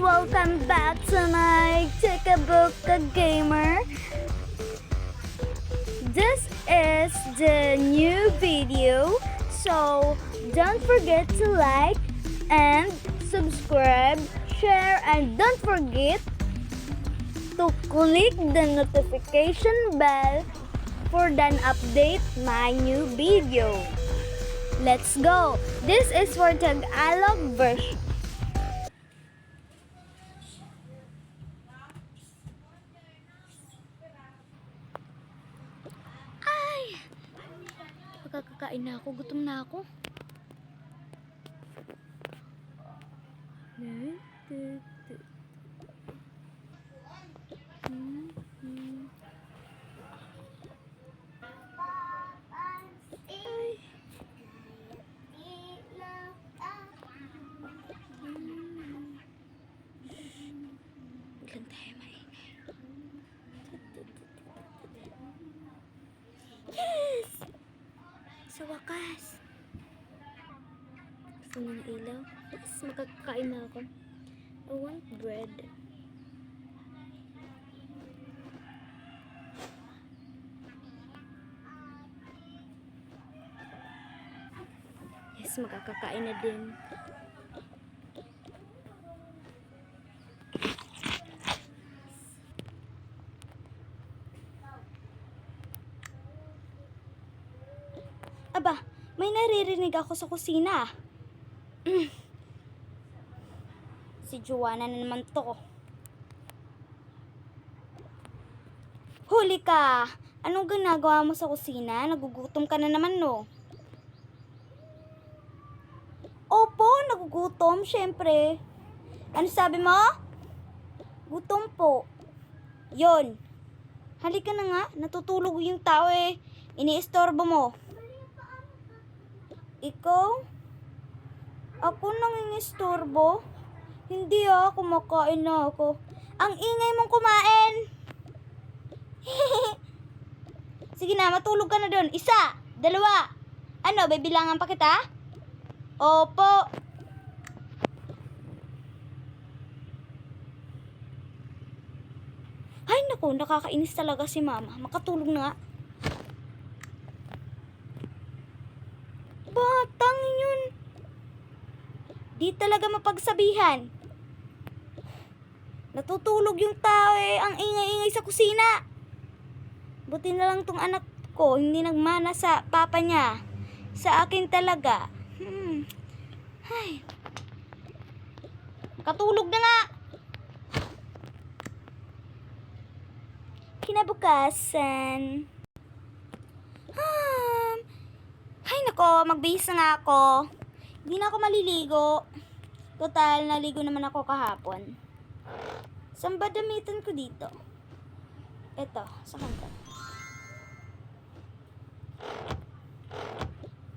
welcome back to my Take a Book a Gamer. This is the new video, so don't forget to like and subscribe, share, and don't forget to click the notification bell for an update my new video. Let's go! This is for Tagalog version. Ay! Pagkakakain na ako, gutom na ako. Biglang tayo maingay. Yes! Sa wakas. Gusto mo ng ilaw? Yes, makakakain na ako. I want bread. Yes, makakakain na din. Aba, may naririnig ako sa kusina. Si Joanna na naman to. Huli ka! Anong ginagawa mo sa kusina? Nagugutom ka na naman, no? Opo, nagugutom, syempre. Ano sabi mo? Gutom po. Yon. Halika na nga, natutulog yung tao eh. Iniistorbo mo. Ikaw? Ako nangingistorbo? Hindi kumakain na ako. Ang ingay mong kumain! Sige na, matulog ka na doon. Isa, dalawa. Ano, bibilangan pa kita? Opo. Ay naku, nakakainis talaga si mama. Makatulog na nga. Batang yun. Di talaga mapagsabihan. Natutulog yung tao eh. Ang ingay-ingay sa kusina. Buti na lang tong anak ko hindi nagmana sa papa niya. Sa akin talaga. Ay. Katulog na nga. Kinabukasan. Ay nako, magbihis na nga ako. Hindi na ako maliligo. Total, naligo naman ako kahapon. Saan ba damitan ko dito? Eto, sa kanto.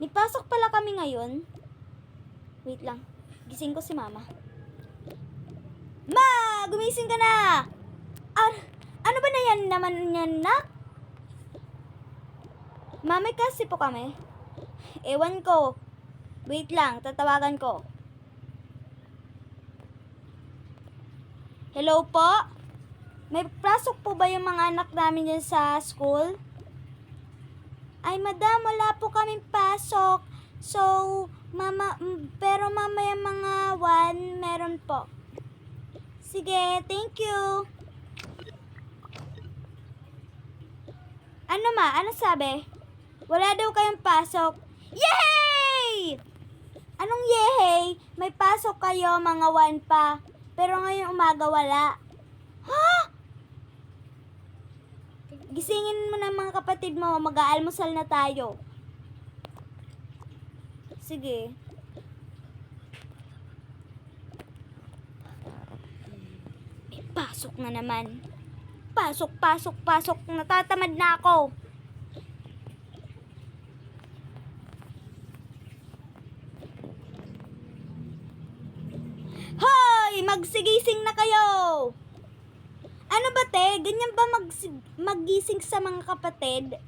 May pasok pala kami ngayon. Wait lang. Gising ko si mama. Ma! Gumising ka na! Ano ba na yan naman yan, nak? Mami kasi po kami. Ewan ko. Wait lang, tatawagan ko. Hello po? May pasok po ba yung mga anak namin dyan sa school? Ay, madam, wala po kaming pasok. So, pero mamaya mga 1, meron po. Sige, thank you. Ano ma? Ano sabi? Wala daw kayong pasok. Yay! Anong yehey? May pasok kayo mga 1 pa. Pero ngayong umaga wala. Ha? Gisingin mo na mga kapatid mo. Mag-aalmusal na tayo. Sige. May pasok na naman. Pasok, pasok, pasok. Natatamad na ako. Hoy! Magsigising na kayo! Ano ba te? Ganyan ba maggising sa mga kapatid?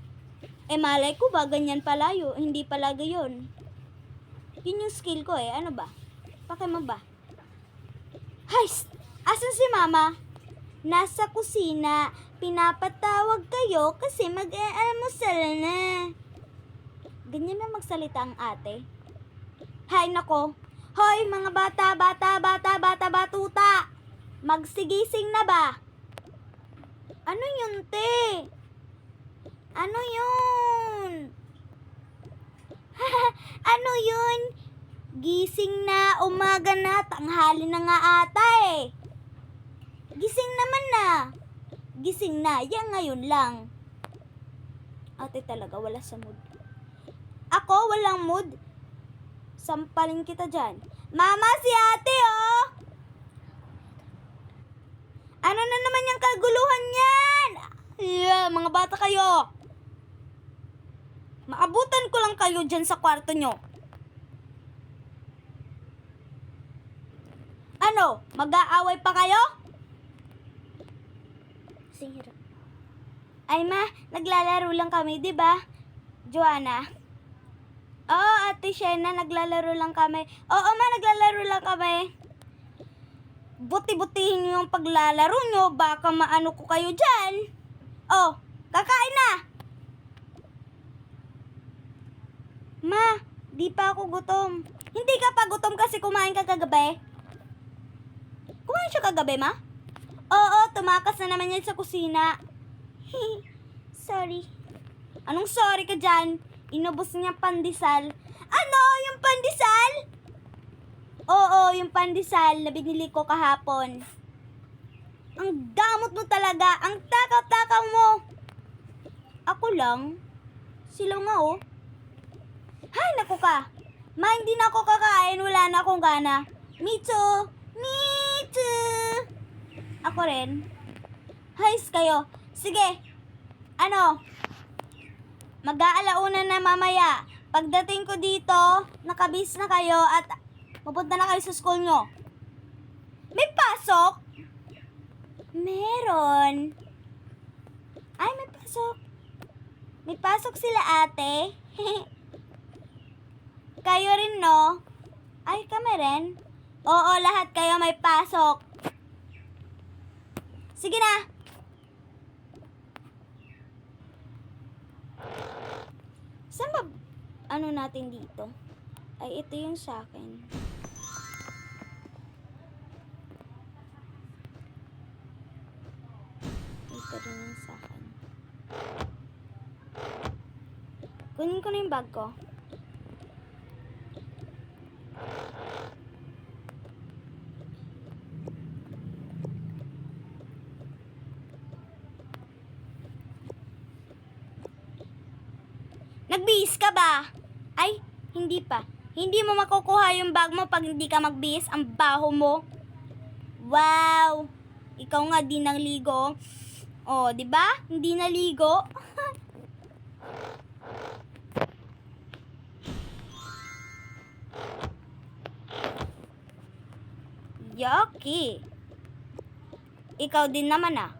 Malay ko ba ganyan pala yun? Hindi pala gayon. Yun yung skill ko eh. Ano ba? Pakema ba? Hay! Asan si Mama? Nasa kusina. Pinapatawag kayo kasi mag-almusal na. Ganyan na magsalita ang ate. Hay nako. Hoy mga batuta. Magsigising na ba? Ano yun, te? Ano yun? Ano yun? Gising na, umaga na, tanghali na nga ata eh. Gising naman na. Gising na, yan ngayon lang. Ate talaga, wala sa mood. Ako, walang mood. Sampalin kita dyan. Mama, si ate oh! Ano na naman yung kaguluhan yan? Yeah, mga bata kayo. Maabutan ko lang kayo dyan sa kwarto nyo. Ano? Mag-aaway pa kayo? Sira. Ay ma, naglalaro lang kami, di ba? Joanna? Oo, Ate Shena, naglalaro lang kami. Oo ma, naglalaro lang kami. Buti-butihin nyo yung paglalaro nyo, baka maano ko kayo dyan. Oh, kakain na! Ma, di pa ako gutom. Hindi ka pa gutom kasi kumain ka kagabi? Kumain siya kagabi, ma? Oo, tumakas na naman yan sa kusina. Sorry. Anong sorry ka dyan? Inubos niya pandesal. Ano? Yung pandesal? Oo, yung pandesal na binili ko kahapon. Ang damot mo talaga. Ang takaw-takaw mo. Ako lang. Sila nga oh. Hay, naku ka. Ma, hindi na ako kakain. Wala na akong gana. Me too. Me too. Ako rin. Hays kayo. Sige. Ano? Mag-aalauna na mamaya. Pagdating ko dito, nakabis na kayo at pupunta na kayo sa school nyo. May pasok? Meron. Ay, may pasok. May pasok sila ate. Kayo rin, no? Ay, kami rin. Oo, lahat kayo may pasok. Sige na. Saan ba, ano natin dito? Ay, ito yung sa akin. Ito rin yung sa akin. Kunin ko na yung bag ko. Nagbihis ka ba? Ay, hindi pa. Hindi mo makukuha yung bag mo pag hindi ka magbihis. Ang baho mo. Wow! Ikaw nga di naligo. Oh, di ba? Hindi naligo. Yucky. Ikaw din naman ah.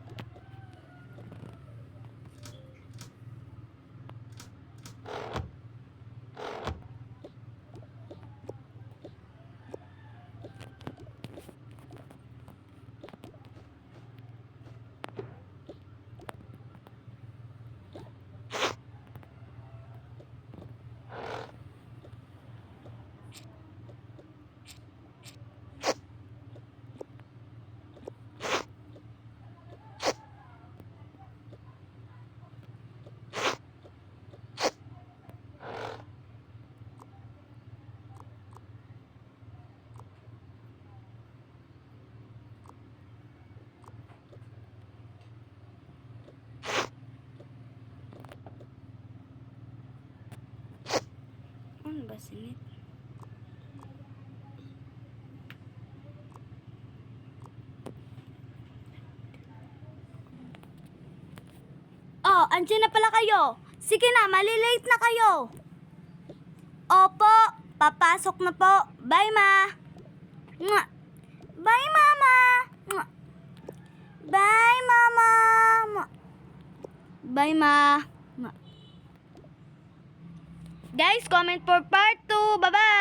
Ano ba sinit? Oh, andyan na pala kayo. Sige na, malilate na kayo. Opo, papasok na po. Bye, ma. Mwah. Bye, mama. Mwah. Bye, mama. Mwah. Bye, ma. Mwah. Guys, comment for part 2. Bye-bye.